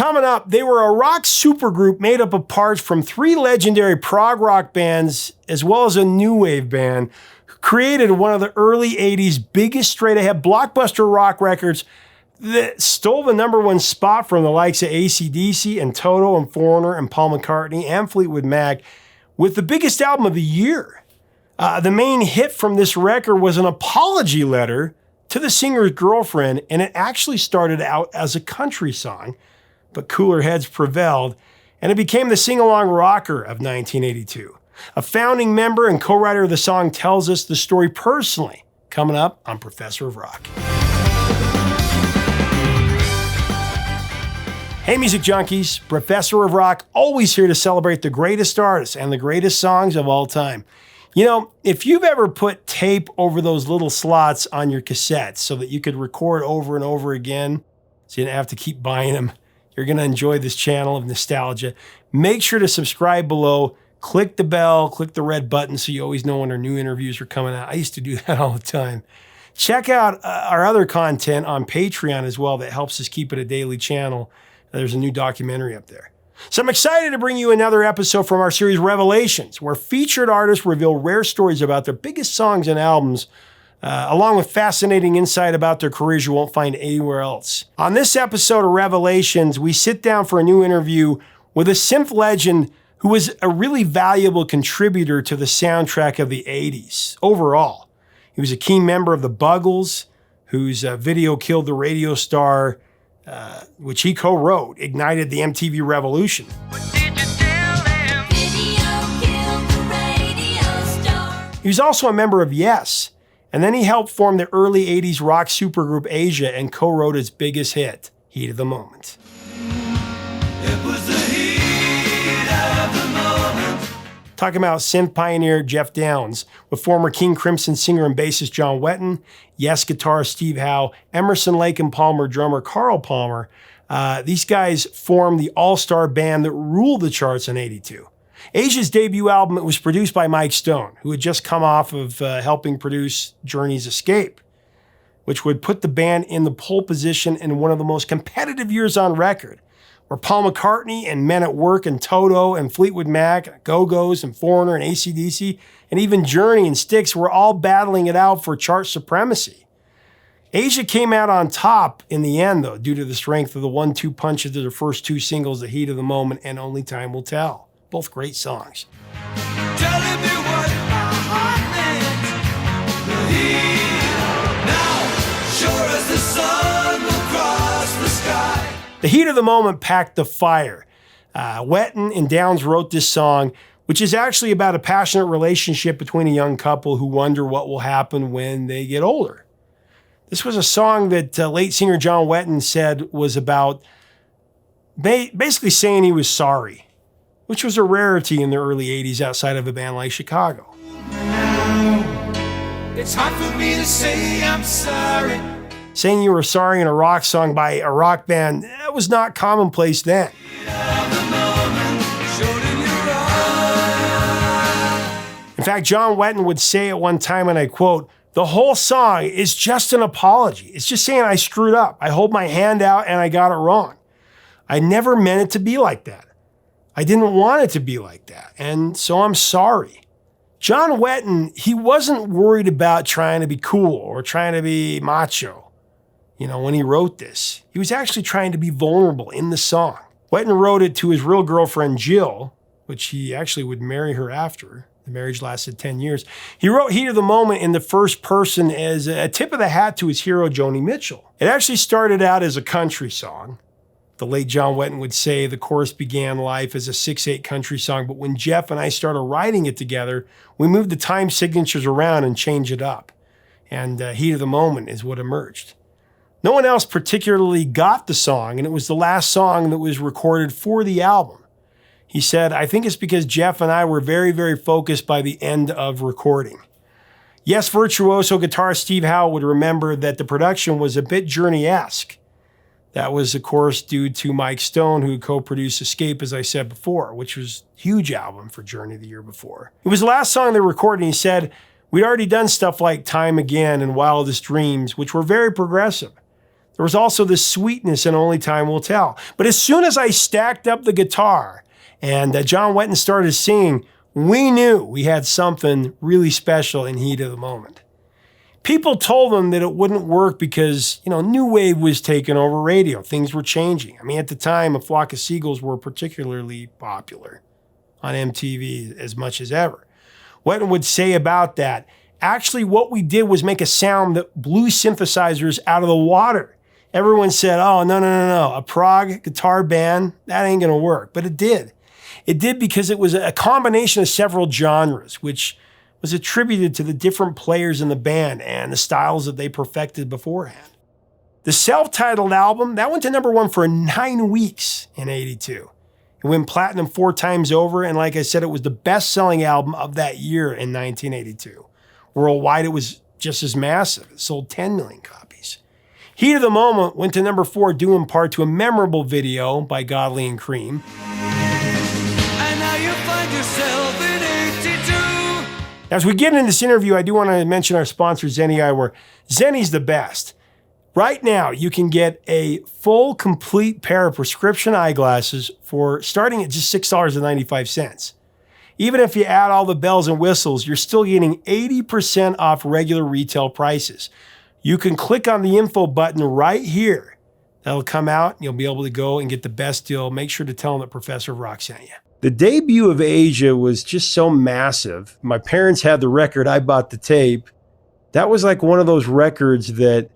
Coming up, they were a rock supergroup made up of parts from 3 legendary prog rock bands, as well as a new wave band, who created one of the early 80s biggest straight-ahead blockbuster rock records that stole the #1 spot from the likes of ACDC and Toto and Foreigner and Paul McCartney and Fleetwood Mac, with the biggest album of the year. The main hit from this record was an apology letter to the singer's girlfriend, and it actually started out as a country song, but cooler heads prevailed, and it became the sing-along rocker of 1982. A founding member and co-writer of the song tells us the story personally, coming up on Professor of Rock. Hey music junkies, Professor of Rock, always here to celebrate the greatest artists and the greatest songs of all time. You know, if you've ever put tape over those little slots on your cassettes so that you could record over and over again, so you didn't have to keep buying them, you're going to enjoy this channel of nostalgia. Make sure to subscribe below, click the bell, click the red button so you always know when our new interviews are coming out. I used to do that all the time. Check out our other content on Patreon as well that helps us keep it a daily channel. There's a new documentary up there. So I'm excited to bring you another episode from our series Revelations, where featured artists reveal rare stories about their biggest songs and albums, along with fascinating insight about their careers you won't find anywhere else. On this episode of Revelations, we sit down for a new interview with a synth legend who was a really valuable contributor to the soundtrack of the 80s overall. He was a key member of the Buggles, whose video Killed the Radio Star, which he co-wrote, ignited the MTV revolution. He was also a member of Yes, and then he helped form the early 80s rock supergroup Asia and co-wrote its biggest hit, Heat of the Moment. It was the heat of the moment. Talking about synth pioneer Jeff Downes, with former King Crimson singer and bassist John Wetton, Yes guitarist Steve Howe, Emerson, Lake and Palmer drummer Carl Palmer. These guys formed the all-star band that ruled the charts in '82. Asia's debut album, it was produced by Mike Stone, who had just come off of helping produce Journey's Escape, which would put the band in the pole position in one of the most competitive years on record, where Paul McCartney and Men at Work and Toto and Fleetwood Mac, Go-Go's and Foreigner and ACDC, and even Journey and Styx were all battling it out for chart supremacy. Asia came out on top in the end, though, due to the strength of the 1-2 punches of their first 2 singles, The Heat of the Moment and Only Time Will Tell. Both great songs. Telling me what my heart meant. The heat, now, sure as the sun will cross the sky. The Heat of the Moment packed the fire. Wetton and Downes wrote this song, which is actually about a passionate relationship between a young couple who wonder what will happen when they get older. This was a song that late singer John Wetton said was about basically saying he was sorry, which was a rarity in the early 80s outside of a band like Chicago. It's hard for me to say I'm sorry. Saying you were sorry in a rock song by a rock band, that was not commonplace then. In fact, John Wetton would say at one time, and I quote, "The whole song is just an apology. It's just saying I screwed up. I hold my hand out and I got it wrong. I never meant it to be like that. I didn't want it to be like that. And so I'm sorry." John Wetton, he wasn't worried about trying to be cool or trying to be macho. You know, when he wrote this, he was actually trying to be vulnerable in the song. Wetton wrote it to his real girlfriend, Jill, which he actually would marry her after. The marriage lasted 10 years. He wrote Heat of the Moment in the first person as a tip of the hat to his hero, Joni Mitchell. It actually started out as a country song. The late John Wetton would say the chorus began life as a 6/8 country song, but when Jeff and I started writing it together, we moved the time signatures around and changed it up. And Heat of the Moment is what emerged. No one else particularly got the song, and it was the last song that was recorded for the album. He said, "I think it's because Jeff and I were very, very focused by the end of recording." Yes, virtuoso guitarist Steve Howe would remember that the production was a bit Journey-esque. That was, of course, due to Mike Stone, who co-produced Escape, as I said before, which was a huge album for Journey the year before. It was the last song they recorded, and he said, "We'd already done stuff like Time Again and Wildest Dreams, which were very progressive. There was also this sweetness and Only Time Will Tell. But as soon as I stacked up the guitar and John Wetton started singing, we knew we had something really special in Heat of the Moment. People told them that it wouldn't work because, new wave was taking over radio. Things were changing. I mean, at the time, A Flock of Seagulls were particularly popular on MTV as much as ever. Wetton would say about that, actually what we did was make a sound that blew synthesizers out of the water. Everyone said, oh, no, a prog guitar band, that ain't gonna work. But it did. It did because it was a combination of several genres, which was attributed to the different players in the band and the styles that they perfected beforehand. The self-titled album, that went to number 1 for 9 weeks in 82. It went platinum 4 times over, and like I said, it was the best-selling album of that year in 1982. Worldwide, it was just as massive. It sold 10 million copies. Heat of the Moment went to number 4, due in part to a memorable video by Godley and Cream. And now you find yourself in 82. As we get into this interview, I do want to mention our sponsor, Zenni Eyewear. Zenni's the best. Right now, you can get a full, complete pair of prescription eyeglasses for starting at just $6.95. Even if you add all the bells and whistles, you're still getting 80% off regular retail prices. You can click on the info button right here. That'll come out, and you'll be able to go and get the best deal. Make sure to tell them that Professor Rock sent you. The debut of Asia was just so massive. My parents had the record. I bought the tape. That was like one of those records that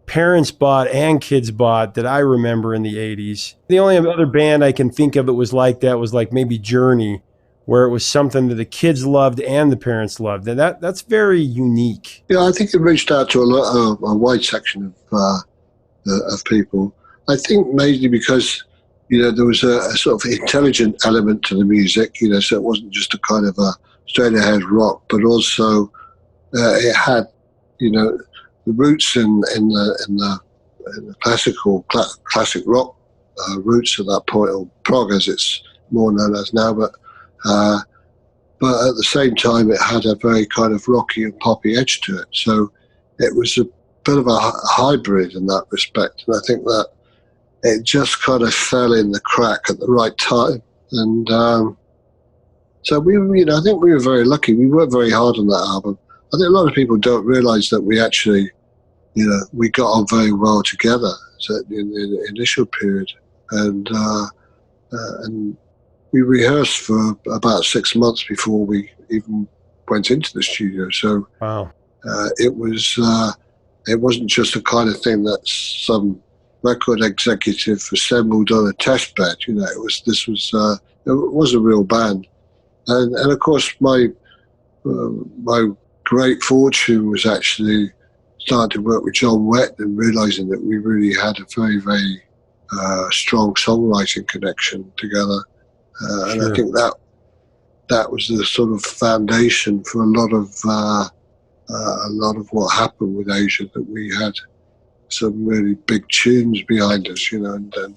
parents bought and kids bought that I remember in the 80s. The only other band I can think of that was like that was like maybe Journey, where it was something that the kids loved and the parents loved. And that's very unique. Yeah, I think it reached out to a wide section of people. I think mainly because, there was a sort of intelligent element to the music, so it wasn't just a kind of a straight ahead rock, but also it had, the roots in the classic rock roots at that point, or prog as it's more known as now, but at the same time it had a very kind of rocky and poppy edge to it. So it was a bit of a hybrid in that respect, and I think that it just kind of fell in the crack at the right time. And so I think we were very lucky. We worked very hard on that album. I think a lot of people don't realize that we actually, we got on very well together in the initial period. And we rehearsed for about 6 months before we even went into the studio. So wow. It wasn't just a kind of thing that some record executive assembled on a test bed. It was a real band. And of course, my great fortune was actually starting to work with John Wetton and realizing that we really had a very, very strong songwriting connection together. And I think that was the sort of foundation for a lot of what happened with Asia, that we had some really big tunes behind us, and then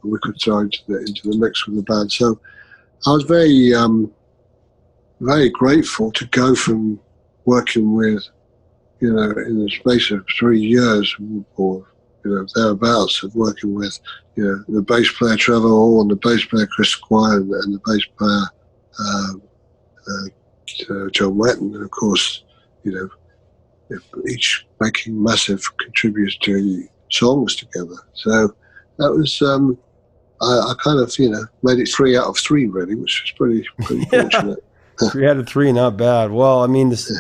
we could throw into the mix with the band. So I was very, very grateful to go from working with, in the space of 3 years or thereabouts, of working with, the bass player Trevor Hall and the bass player Chris Squire and the bass player John Wetton, and of course, each making massive contributory songs together. So that was, I kind of, made it 3 out of 3 really, which was pretty fortunate. 3 out of 3, not bad. Well, I mean, this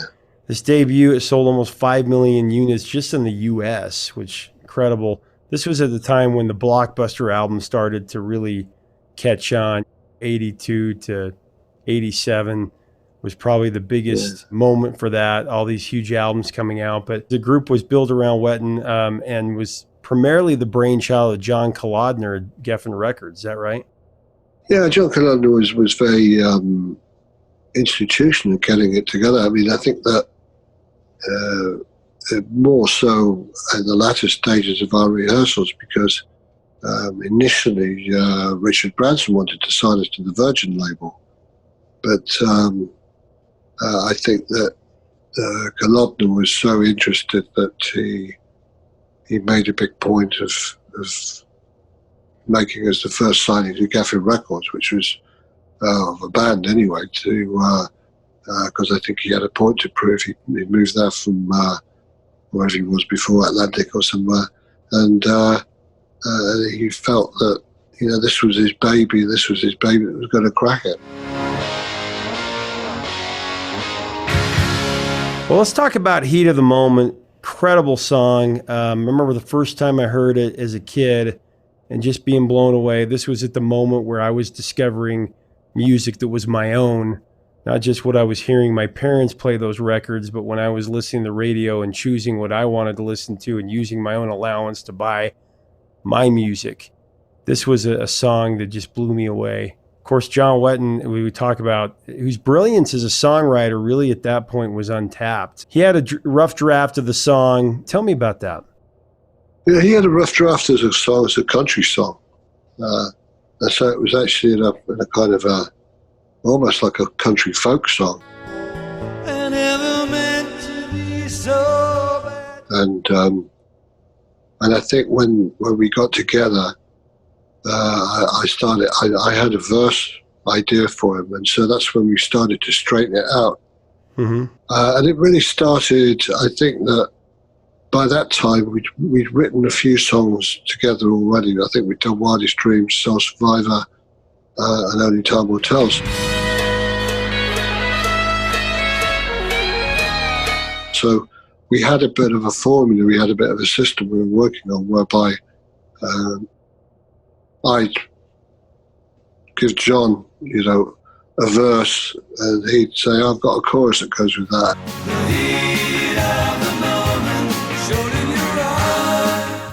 debut, it sold almost 5 million units just in the U.S., which incredible. This was at the time when the blockbuster album started to really catch on. 82 to 87 was probably the biggest moment for that, all these huge albums coming out. But the group was built around Wetton and was primarily the brainchild of John Kalodner at Geffen Records. Is that right? Yeah, John Kalodner was very institutional in getting it together. I mean, I think that more so in the latter stages of our rehearsals, because initially Richard Branson wanted to sign us to the Virgin label, but I think that Kalodner was so interested that he he made a big point of making us the first signing to Geffen Records, which was of a band anyway, to because I think he had a point to prove. He moved there from wherever he was before, Atlantic or somewhere, and he felt that, you know, this was his baby that was going to crack it. Well, let's talk about Heat of the Moment. Incredible song. I remember the first time I heard it as a kid and just being blown away. This was at the moment where I was discovering music that was my own, not just what I was hearing my parents play those records, but when I was listening to the radio and choosing what I wanted to listen to and using my own allowance to buy my music. This was a song that just blew me away. Of course, John Wetton, we would talk about, whose brilliance as a songwriter really at that point was untapped. He had a rough draft of the song. Tell me about that. Yeah, he had a rough draft as a song, as a country song. And so it was actually in a kind of almost like a country folk song. I never meant to be so bad. And I think when we got together, I had a verse idea for him, and so that's when we started to straighten it out. Mm-hmm. And it really started, I think that by that time we'd written a few songs together already. I think we'd done Wildest Dreams, Soul Survivor, and Only Time Will Tell. So we had a bit of a formula, we had a bit of a system we were working on, whereby I'd give John, you know, a verse, and he'd say, I've got a chorus that goes with that.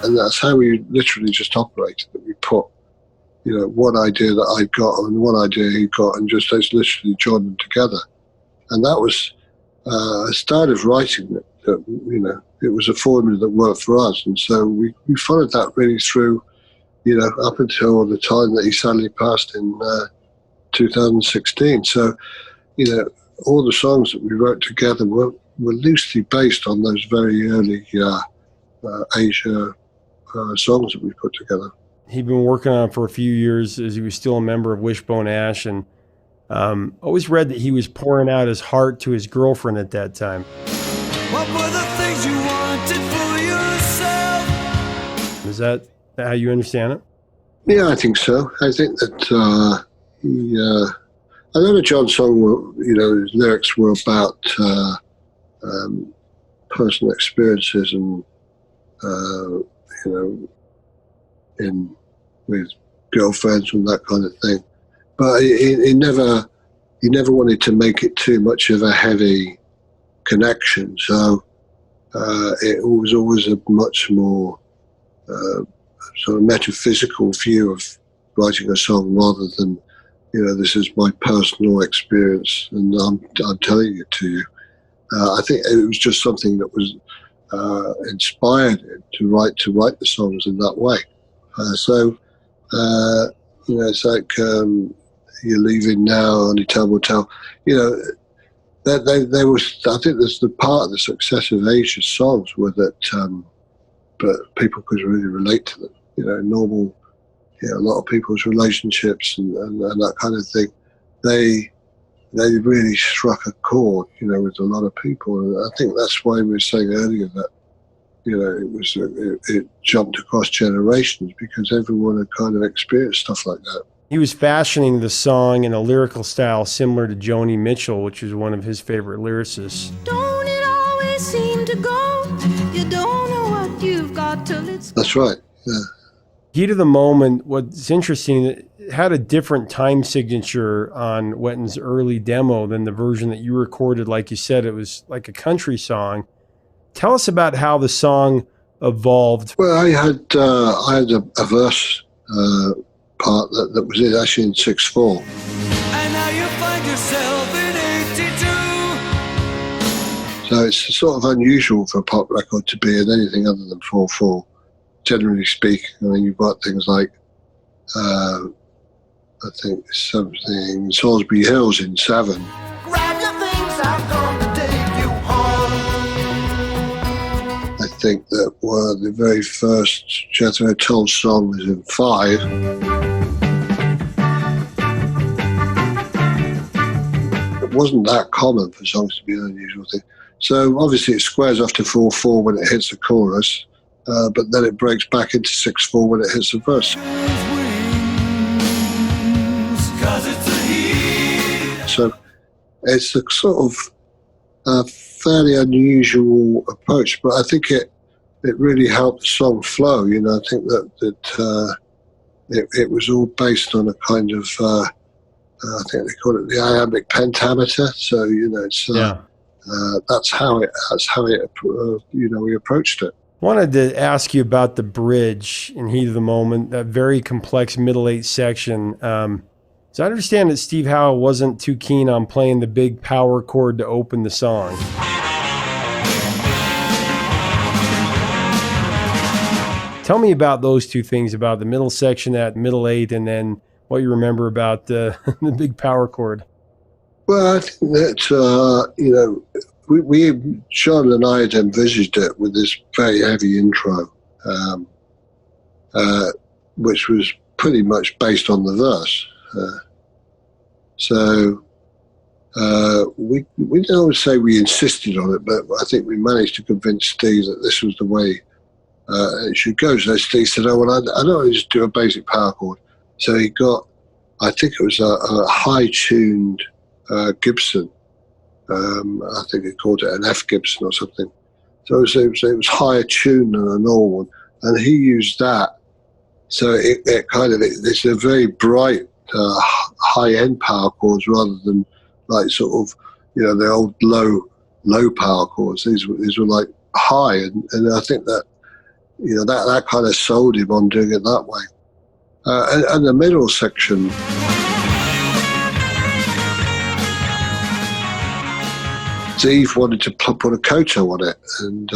And that's how we literally just operated. That we put, you know, one idea that I got and one idea he got, and just literally joined them together. And that was a start of writing that, you know, it was a formula that worked for us. And so we followed that really through, you know, up until the time that he sadly passed in 2016. So, you know, all the songs that we wrote together were loosely based on those very early Asia songs that we put together. He'd been working on it for a few years as he was still a member of Wishbone Ash, and always read that he was pouring out his heart to his girlfriend at that time. What were the things you wanted for yourself? Is that how you understand it? Yeah, I think so. I think that I know the John song, you know, his lyrics were about personal experiences and, you know, with girlfriends and that kind of thing. But he never wanted to make it too much of a heavy connection. So it was always a much more sort of metaphysical view of writing a song, rather than, you know, this is my personal experience and I'm telling it to you. I think it was just something that was inspired him to write the songs in that way. So you know, it's like You're Leaving Now, Only Time Will Tell. You know, there was, I think there's the part of the success of Asia's songs were that, but people could really relate to them. You know, normal, you know, a lot of people's relationships and that kind of thing. They really struck a chord, you know, with a lot of people. And I think that's why we were saying earlier that, you know, it jumped across generations, because everyone had kind of experienced stuff like that. He was fashioning the song in a lyrical style similar to Joni Mitchell, which is one of his favorite lyricists. Don't it always seem to go? You don't know what you've got till it's... That's right, yeah. Heat of the Moment, what's interesting, it had a different time signature on Wetton's early demo than the version that you recorded. Like you said, it was like a country song. Tell us about how the song evolved. Well, I had a verse part that was actually in 6/4. And now you find yourself in 82. So it's sort of unusual for a pop record to be in anything other than 4/4. Generally speaking, I mean, you've got things like, I think something, Salisbury Hills in 7. Grab your things, I'm going to take you home. I think that were the very first Jethro Tull songs in 5. It wasn't that common for songs to be an unusual thing. So obviously it squares off to 4/4 when it hits the chorus, but then it breaks back into 6/4 when it hits the verse. So it's a sort of fairly unusual approach, but I think it really helped the song flow. You know, I think that it was all based on a kind of I think they call it the iambic pentameter. So you know, it's that's how it we approached it. Wanted to ask you about the bridge in Heat of the Moment, that very complex middle 8 section. So I understand that Steve Howe wasn't too keen on playing the big power chord to open the song. Tell me about those two things, about the middle section, that middle 8, and then what you remember about the big power chord. Well, I think that, John and I had envisaged it with this very heavy intro, which was pretty much based on the verse. We don't always say we insisted on it, but I think we managed to convince Steve that this was the way it should go. So Steve said, "Oh, well, I don't want to just do a basic power chord." So he got, I think it was a high-tuned Gibson. I think he called it an F Gibson or something. So it was higher tuned than a normal one, and he used that. So it's a very bright, high-end power chords rather than like sort of, the old low power chords. These were like high, and I think that, that kind of sold him on doing it that way. And the middle section, Steve wanted to put a koto on it, and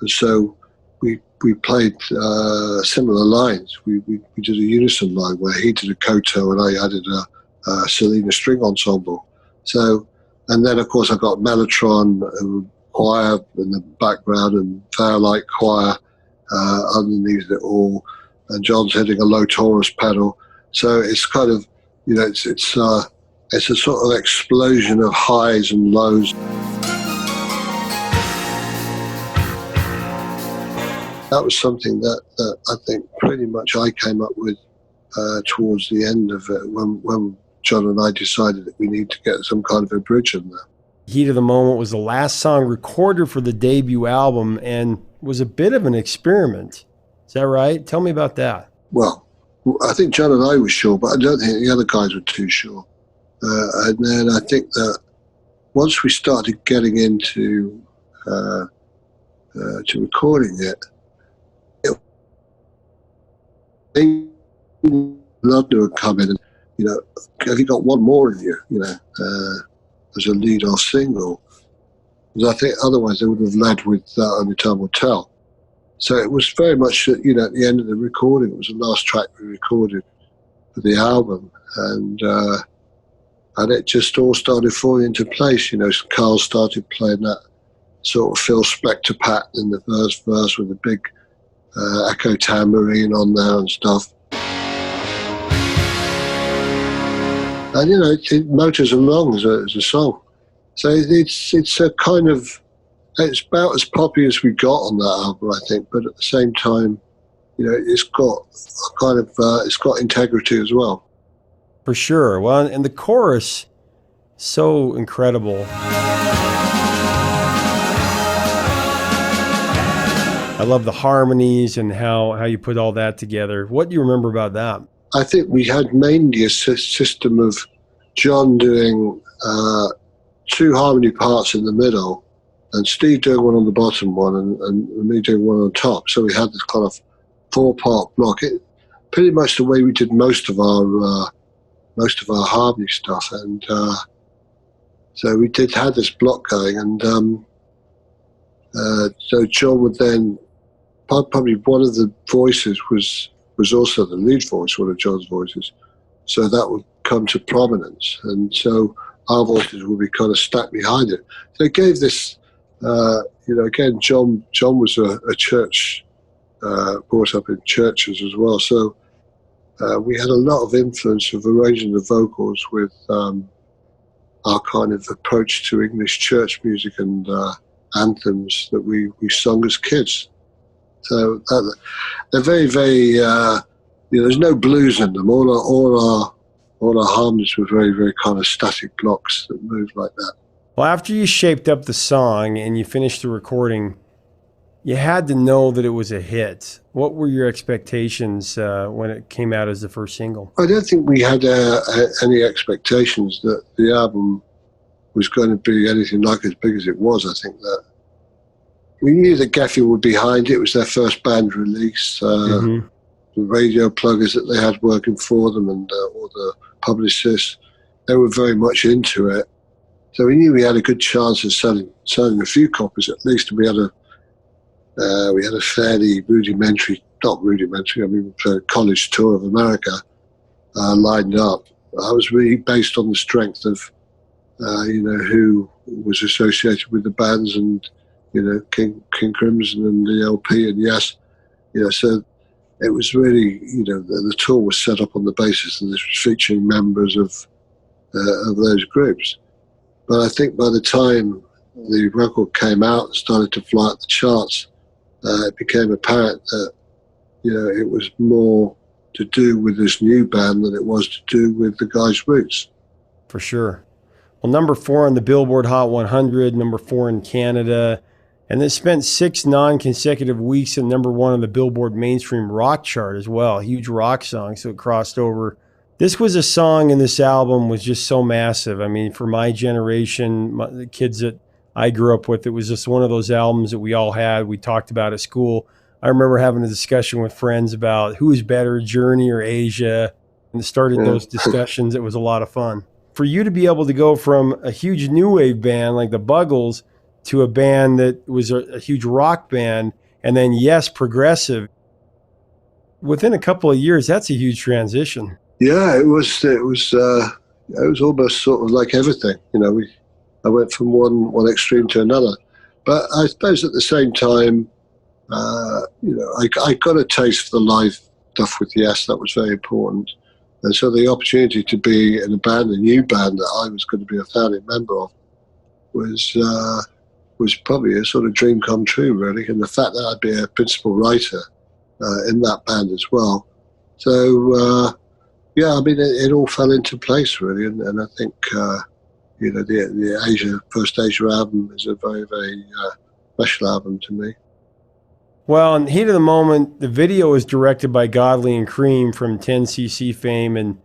so we played similar lines. We did a unison line where he did a koto and I added a Selena string ensemble. So, and then of course I got Mellotron choir in the background and Fairlight choir underneath it all, and John's hitting a low Taurus pedal. So it's kind of, it's a sort of explosion of highs and lows. That was something that I think pretty much I came up with towards the end of it, when John and I decided that we need to get some kind of a bridge in there. Heat of the Moment was the last song recorded for the debut album and was a bit of an experiment. Is that right? Tell me about that. Well, I think John and I were sure, but I don't think the other guys were too sure. And then I think that once we started getting into to recording it, Ludner would come in and, have you got one more in you, as a lead-off single? Because I think otherwise they would have led with Only Time Will Tell. So it was very much, at the end of the recording, it was the last track we recorded for the album, and it just all started falling into place. Carl started playing that sort of Phil Spector pattern in the first verse with a big echo tambourine on there and stuff. And, it motors along as a song. So it's a kind of, it's about as poppy as we got on that album, I think, but at the same time, it's got a kind of, it's got integrity as well. For sure. Well, and the chorus, so incredible. I love the harmonies and how you put all that together. What do you remember about that? I think we had mainly a system of John doing 2 harmony parts in the middle, and Steve doing one on the bottom one, and me doing one on top. So we had this kind of 4-part block. Pretty much the way we did most of our harmony stuff, and so we had this block going, and so John would then, probably one of the voices was also the lead voice, one of John's voices, so that would come to prominence, and so our voices would be kind of stacked behind it. So it gave this again, John was a church, brought up in churches as well. So we had a lot of influence of arranging the vocals with our kind of approach to English church music and anthems that we sung as kids. So they're very, very, there's no blues in them. All our harmonies were very, very kind of static blocks that moved like that. Well, after you shaped up the song and you finished the recording, you had to know that it was a hit. What were your expectations when it came out as the first single? I don't think we had any expectations that the album was going to be anything like as big as it was. I think that we knew that Geffen were behind it. It was their first band release. The radio pluggers that they had working for them and all the publicists, they were very much into it. So we knew we had a good chance of selling a few copies at least. And we had a fairly college tour of America lined up. I was really based on the strength of, who was associated with the bands and, King Crimson and the LP and Yes. So it was really, the tour was set up on the basis that this was featuring members of those groups. But I think by the time the record came out and started to fly up the charts, it became apparent that, it was more to do with this new band than it was to do with the guys' roots. For sure. Well, number 4 on the Billboard Hot 100, number 4 in Canada, and it spent 6 non-consecutive weeks at number 1 on the Billboard Mainstream Rock chart as well. A huge rock song, so it crossed over. This was a song, and this album was just so massive. I mean, for my generation, the kids that I grew up with, it was just one of those albums that we all had. We talked about at school. I remember having a discussion with friends about who is better, Journey or Asia, and started those discussions. It was a lot of fun. For you to be able to go from a huge new wave band like the Buggles to a band that was a huge rock band, and then, yes, progressive, within a couple of years, that's a huge transition. Yeah, it was almost sort of like everything. I went from one extreme to another. But I suppose at the same time, I got a taste for the live stuff with Yes. That was very important. And so the opportunity to be in a new band that I was going to be a founding member of, was probably a sort of dream come true, really. And the fact that I'd be a principal writer in that band as well. So, it all fell into place, really. And I think, the first Asia album is a very, very special album to me. Well, in the heat of the moment, the video was directed by Godley and Cream from 10cc fame, and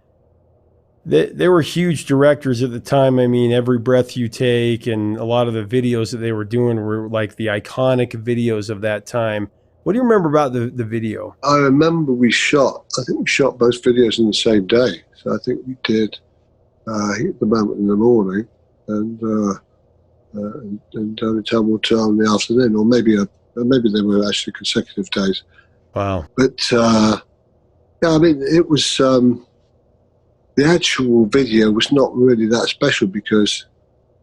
they were huge directors at the time. I mean, Every Breath You Take and a lot of the videos that they were doing were like the iconic videos of that time. What do you remember about the video? I remember we shot both videos in the same day. So I think we did Heat of the Moment in the morning and Only Time Will Tell in the afternoon, or maybe they were actually consecutive days. Wow. But, it was, the actual video was not really that special because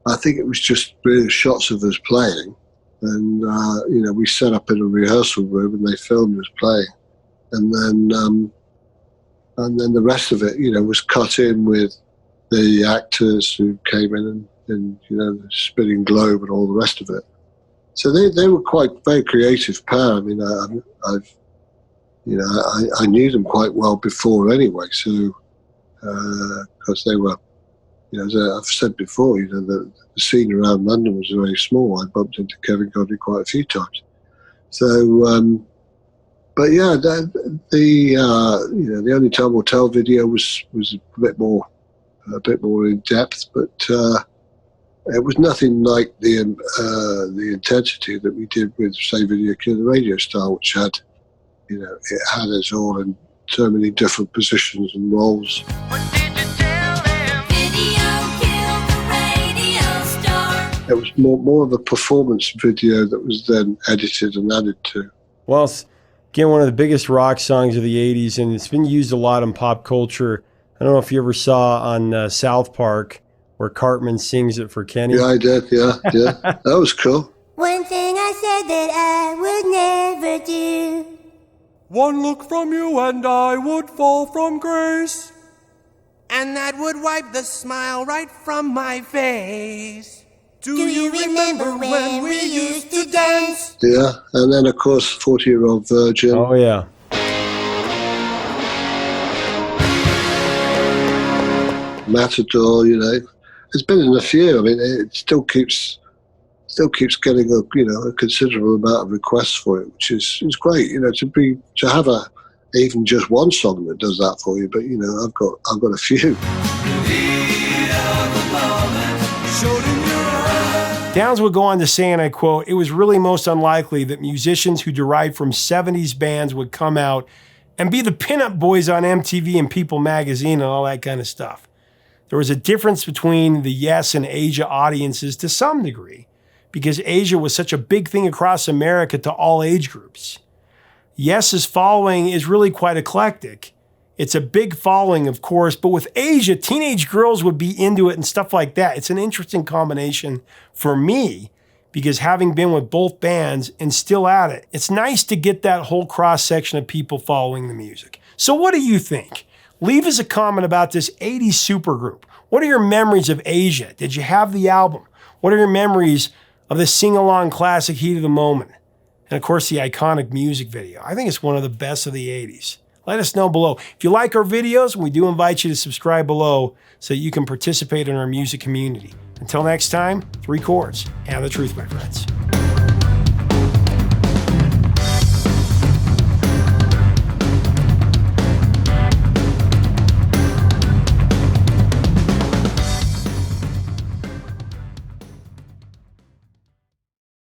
I think it was just really shots of us playing. And, we set up in a rehearsal room and they filmed us playing. And then the rest of it, was cut in with the actors who came in and the spinning globe and all the rest of it. So they were quite very creative pair. I mean, I knew them quite well before anyway. So because they were, as I've said before, the scene around London was very small. I bumped into Kevin Godley quite a few times. So, but yeah, the Only Time Will Tell video was a bit more in depth, but. It was nothing like the intensity that we did with, say, Video Kill the Radio Star, which had, it had us all in so many different positions and roles. What did you tell him? Video Kill the Radio Star. It was more of a performance video that was then edited and added to. Well, it's, again, one of the biggest rock songs of the 80s, and it's been used a lot in pop culture. I don't know if you ever saw on South Park, where Cartman sings it for Kenny. Yeah, I did, yeah. That was cool. What that I would never do. One look from you and I would fall from grace. And that would wipe the smile right from my face. Do you remember when we used to dance? Yeah, and then of course 40-Year-Old Virgin. Oh, yeah. Matador, you know. It's been in a few. I mean, it still keeps getting a considerable amount of requests for it, which is great. You know, to have even just one song that does that for you. But you know, I've got a few. Downes would go on to say, and I quote, "It was really most unlikely that musicians who derived from 70s bands would come out and be the pinup boys on MTV and People magazine and all that kind of stuff. There was a difference between the Yes and Asia audiences to some degree, because Asia was such a big thing across America to all age groups. Yes's following is really quite eclectic. It's a big following, of course, but with Asia, teenage girls would be into it and stuff like that. It's an interesting combination for me, because having been with both bands and still at it, it's nice to get that whole cross-section of people following the music. So what do you think? Leave us a comment about this 80s supergroup. What are your memories of Asia? Did you have the album? What are your memories of the sing-along classic Heat of the Moment? And of course, the iconic music video. I think it's one of the best of the 80s. Let us know below. If you like our videos, we do invite you to subscribe below so that you can participate in our music community. Until next time, 3 chords and the truth, my friends.